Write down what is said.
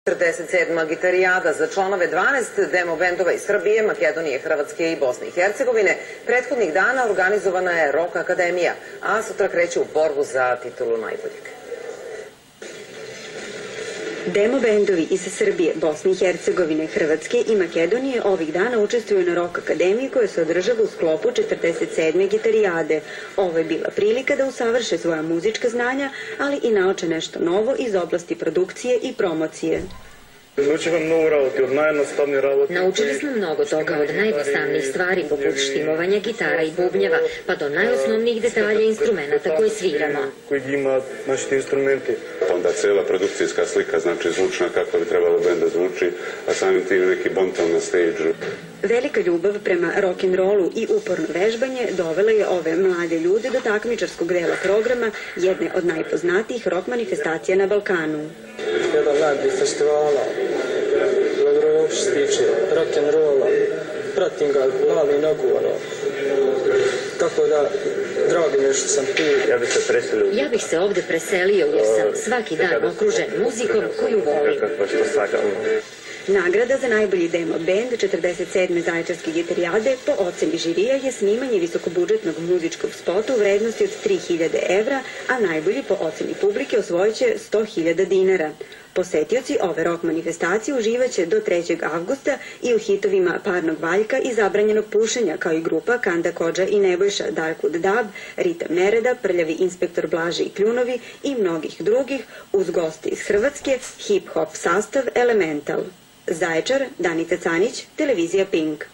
47. gitarijada za članove 12 demo bendova iz Srbije, Makedonije, Hrvatske i Bosne i Hercegovine. Prethodnih dana organizovana je Rock Akademija, a sutra kreće u borbu za titulu najboljeg. Demo bendovi iz Srbije, Bosne i Hercegovine, Hrvatske i Makedonije ovih dana učestvuju na Rock Akademiji koja se održava u sklopu 47. gitarijade. Ovo je bila prilika da usavrše svoja muzička znanja, ali i nauče nešto novo iz oblasti produkcije i promocije. Naučili smo mnogo toga, od najjednostavnijih stvari poput štimovanja gitara i bubnjeva, pa do najosnovnijih detalja instrumenta koje sviramo. Onda cela produkcijska slika, znači zvučna kako bi trebalo bend da zvuči, a samim tim neki bonton na stage-u. Velika ljubav prema rock'n'rollu i uporno vežbanje dovela je ove mlade ljude do takmičarskog dela programa, jedne od najpoznatijih rock manifestacija na Balkanu. Jedan najbolji festivala, što se tiče rock'n'rolla, pratim ga mali nogu, tako da drago mi je što sam tu. Ja bih se ovde preselio jer sam svaki dan okružen muzikom koju volim. Nagrada za najbolji demo bend 47. Zaječarske gitarijade po oceni žirija je snimanje visokobudžetnog muzičkog spota u vrednosti od 3000 evra, a najbolji po oceni publike osvojit će 100.000 dinara. Posetioci ove rock manifestacije uživaće do 3. avgusta i u hitovima Parnog valjka i Zabranjenog pušenja, kao i grupa Kanda Kodža i Nebojša, Darkud Dab, Ritam Nereda, Prljavi inspektor Blaži i Kljunovi i mnogih drugih, uz goste iz Hrvatske, hip-hop sastav Elemental. Zaječar, Danica Canić, televizija Pink.